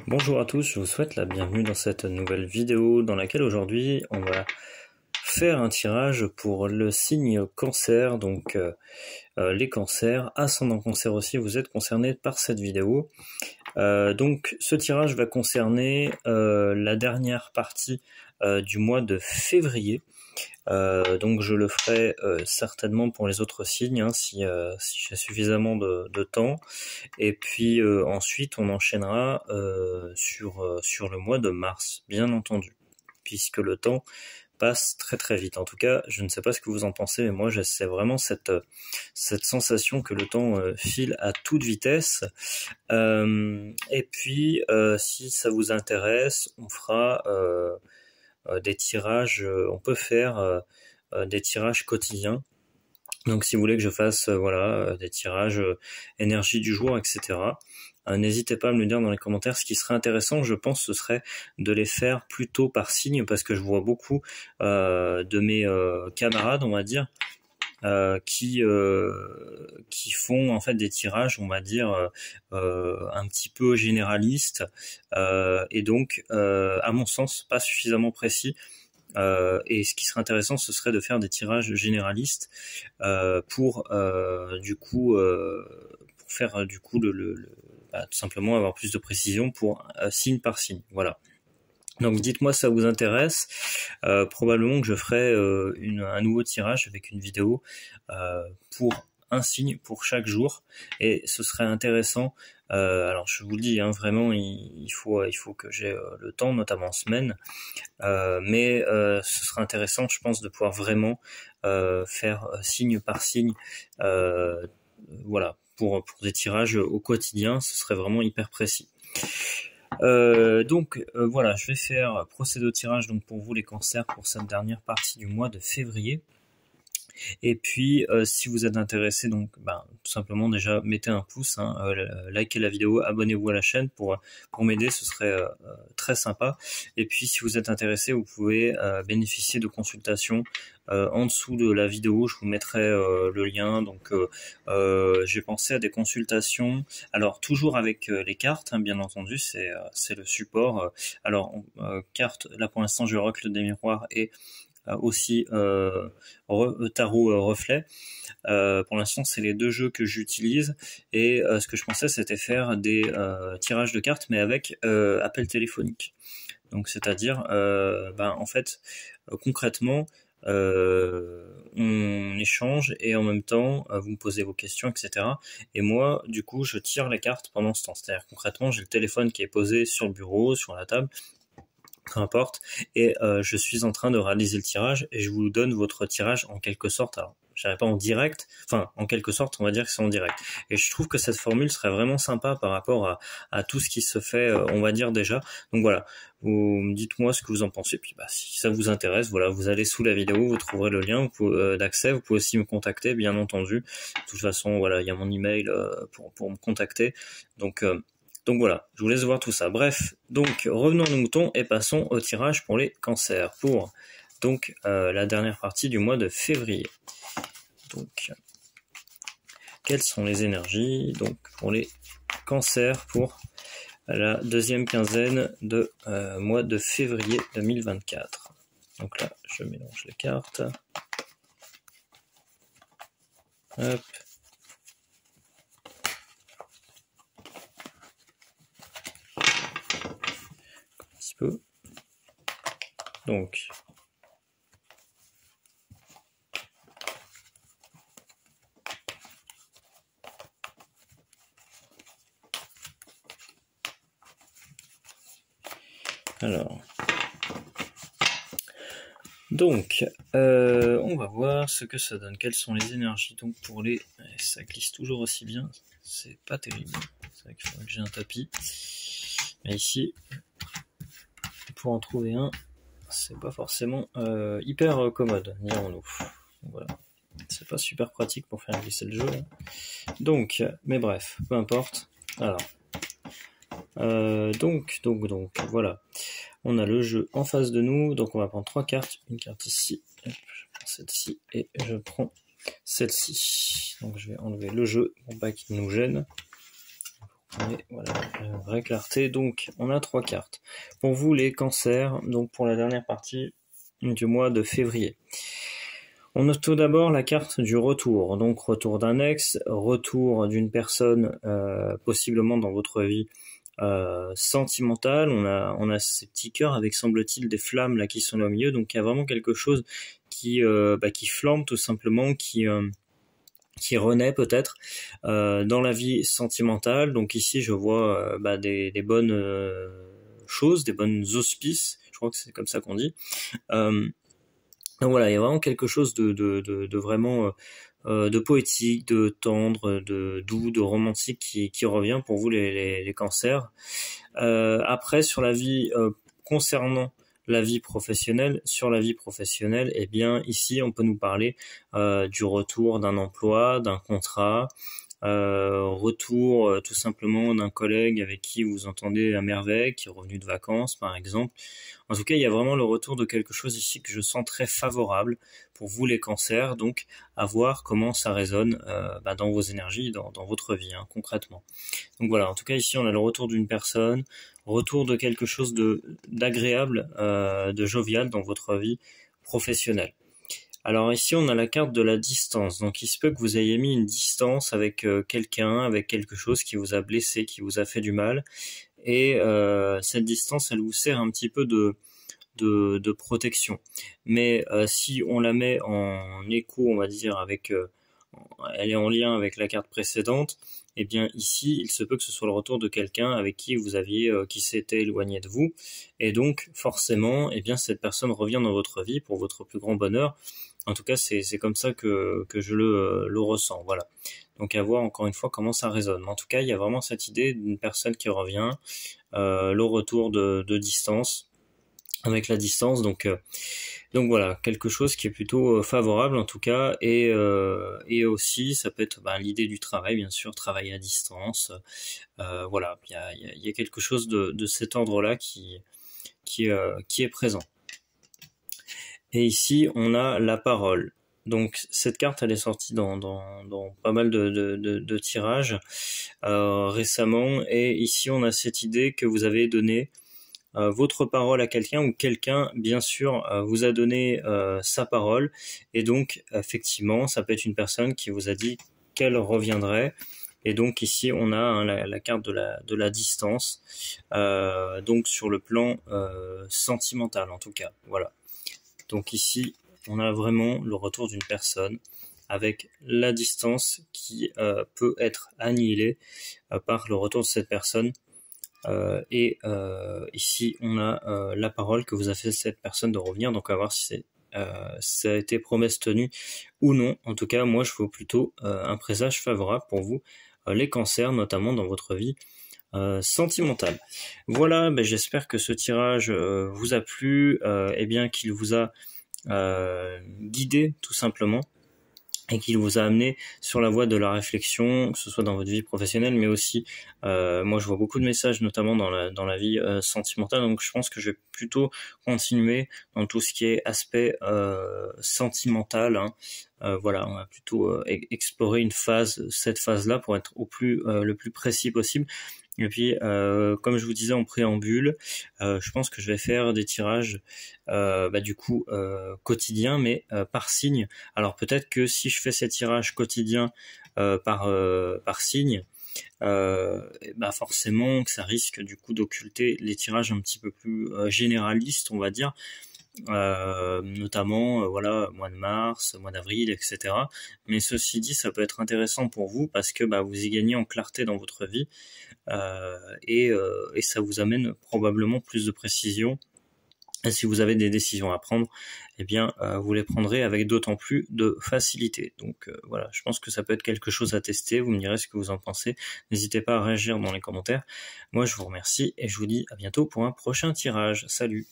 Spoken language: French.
Bonjour à tous, je vous souhaite la bienvenue dans cette nouvelle vidéo dans laquelle aujourd'hui on va faire un tirage pour le signe cancer, donc les cancers, ascendant cancer aussi, vous êtes concernés par cette vidéo. Donc ce tirage va concerner la dernière partie du mois de février. Donc je le ferai certainement pour les autres signes si j'ai suffisamment de temps, et puis ensuite on enchaînera sur le mois de mars, bien entendu, puisque le temps passe très très vite. En tout cas, je ne sais pas ce que vous en pensez, mais moi c'est vraiment cette sensation que le temps file à toute vitesse. Et puis si ça vous intéresse, on fera des tirages, on peut faire des tirages quotidiens. Donc si vous voulez que je fasse des tirages énergie du jour, etc., n'hésitez pas à me le dire dans les commentaires. Ce qui serait intéressant, je pense, ce serait de les faire plutôt par signe, parce que je vois beaucoup de mes camarades, on va dire, qui font en fait des tirages, on va dire, un petit peu généralistes, et donc à mon sens pas suffisamment précis. Et ce qui serait intéressant, ce serait de faire des tirages généralistes pour faire du coup tout simplement avoir plus de précision pour signe par signe. Voilà. Donc dites-moi si ça vous intéresse. Probablement que je ferai un nouveau tirage avec une vidéo pour un signe pour chaque jour, et ce serait intéressant. Alors je vous le dis, vraiment il faut que j'ai le temps, notamment en semaine, mais ce serait intéressant, je pense, de pouvoir vraiment faire signe par signe, voilà, pour des tirages au quotidien. Ce serait vraiment hyper précis. Voilà, je vais procéder au tirage donc pour vous les cancers pour cette dernière partie du mois de février. Et puis si vous êtes intéressé, donc tout simplement déjà mettez un pouce, likez la vidéo, abonnez-vous à la chaîne pour m'aider, ce serait très sympa. Et puis si vous êtes intéressé, vous pouvez bénéficier de consultations en dessous de la vidéo, je vous mettrai le lien. Donc j'ai pensé à des consultations, alors toujours avec les cartes, bien entendu, c'est le support. Alors cartes, là pour l'instant je Oracle des miroirs et aussi tarot reflet. Pour l'instant c'est les deux jeux que j'utilise, et ce que je pensais c'était faire des tirages de cartes mais avec appel téléphonique. Donc c'est-à-dire en fait concrètement on échange et en même temps vous me posez vos questions, etc. Et moi du coup je tire les cartes pendant ce temps. C'est-à-dire concrètement j'ai le téléphone qui est posé sur le bureau, sur la table, peu importe, et je suis en train de réaliser le tirage et je vous donne votre tirage en quelque sorte. Alors je dirais pas en direct, enfin en quelque sorte on va dire que c'est en direct, et je trouve que cette formule serait vraiment sympa par rapport à tout ce qui se fait, on va dire déjà. Donc voilà, vous dites-moi ce que vous en pensez, puis si ça vous intéresse, voilà, vous allez sous la vidéo, vous trouverez le lien d'accès. Vous pouvez aussi me contacter, bien entendu. De toute façon voilà, il y a mon email pour me contacter. Donc voilà, je vous laisse voir tout ça. Bref, donc revenons à nos moutons et passons au tirage pour les cancers, pour donc la dernière partie du mois de février. Donc, quelles sont les énergies donc pour les cancers pour la deuxième quinzaine de mois de février 2024. Donc là, je mélange les cartes. Hop. Peu. Donc on va voir ce que ça donne, quelles sont les énergies. Donc pour les, ça glisse toujours aussi bien, c'est pas terrible, c'est vrai qu'il faudrait que j'ai un tapis, mais ici pour en trouver un c'est pas forcément hyper commode, dirons-nous. Voilà, c'est pas super pratique pour faire glisser le jeu là. Donc mais bref, peu importe. Alors donc voilà, on a le jeu en face de nous, donc on va prendre 3 cartes, une carte ici, je prends celle-ci et je prends celle-ci. Donc je vais enlever le jeu pour pas qu'il nous gêne, pour Et voilà, vraie clarté. Donc, on a 3 cartes. Pour vous, les cancers, donc pour la dernière partie du mois de février. On a tout d'abord la carte du retour. Donc, retour d'un ex, retour d'une personne possiblement dans votre vie sentimentale. On a ces petits cœurs avec, semble-t-il, des flammes là qui sont là au milieu. Donc, il y a vraiment quelque chose qui flambe tout simplement, qui renaît peut-être dans la vie sentimentale. Donc ici je vois des bonnes choses, des bonnes auspices, je crois que c'est comme ça qu'on dit. Donc voilà, il y a vraiment quelque chose de vraiment de poétique, de tendre, de doux, de romantique qui revient pour vous les cancers. Après, sur la vie concernant la vie professionnelle, sur la vie professionnelle, eh bien ici on peut nous parler du retour d'un emploi, d'un contrat, retour tout simplement d'un collègue avec qui vous entendez à merveille, qui est revenu de vacances par exemple. En tout cas, il y a vraiment le retour de quelque chose ici que je sens très favorable pour vous les cancers, donc à voir comment ça résonne dans vos énergies, dans votre vie concrètement. Donc voilà, en tout cas ici on a le retour d'une personne, retour de quelque chose d'agréable, de jovial dans votre vie professionnelle. Alors ici on a la carte de la distance, donc il se peut que vous ayez mis une distance avec quelqu'un, avec quelque chose qui vous a blessé, qui vous a fait du mal, et cette distance elle vous sert un petit peu de protection. Mais si on la met en écho, on va dire, avec elle est en lien avec la carte précédente, et bien ici, il se peut que ce soit le retour de quelqu'un avec qui vous aviez, qui s'était éloigné de vous, et donc forcément, et bien cette personne revient dans votre vie pour votre plus grand bonheur. En tout cas, c'est comme ça que je le ressens, voilà. Donc à voir encore une fois comment ça résonne. Mais en tout cas, il y a vraiment cette idée d'une personne qui revient, le retour de distance, avec la distance, donc voilà, quelque chose qui est plutôt favorable en tout cas, et aussi ça peut être l'idée du travail, bien sûr, travailler à distance, voilà, il y a quelque chose de cet ordre-là qui est présent. Et ici on a la parole. Donc cette carte elle est sortie dans pas mal de tirages récemment, et ici on a cette idée que vous avez donné votre parole à quelqu'un, ou quelqu'un bien sûr vous a donné sa parole, et donc effectivement ça peut être une personne qui vous a dit qu'elle reviendrait, et donc ici on a la carte de la distance, donc sur le plan sentimental en tout cas, voilà. Donc ici on a vraiment le retour d'une personne avec la distance qui peut être annihilée par le retour de cette personne. Ici on a la parole que vous a fait cette personne de revenir, donc à voir si ça a été promesse tenue ou non. En tout cas moi je vois plutôt un présage favorable pour vous les cancers, notamment dans votre vie sentimentale. Voilà, j'espère que ce tirage vous a plu, et bien qu'il vous a guidé tout simplement, et qu'il vous a amené sur la voie de la réflexion, que ce soit dans votre vie professionnelle, mais aussi, moi je vois beaucoup de messages, notamment dans la vie sentimentale, donc je pense que je vais plutôt continuer dans tout ce qui est aspect sentimental, voilà, on va plutôt explorer cette phase-là pour être le plus précis possible. Et puis, comme je vous disais en préambule, je pense que je vais faire des tirages du coup quotidiens, mais par signe. Alors peut-être que si je fais ces tirages quotidiens par signe, forcément que ça risque du coup d'occulter les tirages un petit peu plus généralistes, on va dire. Notamment voilà, mois de mars, mois d'avril, etc. Mais ceci dit, ça peut être intéressant pour vous parce que vous y gagnez en clarté dans votre vie, et ça vous amène probablement plus de précision. Et si vous avez des décisions à prendre, eh bien vous les prendrez avec d'autant plus de facilité. Donc voilà, je pense que ça peut être quelque chose à tester. Vous me direz ce que vous en pensez. N'hésitez pas à réagir dans les commentaires. Moi je vous remercie et je vous dis à bientôt pour un prochain tirage. Salut!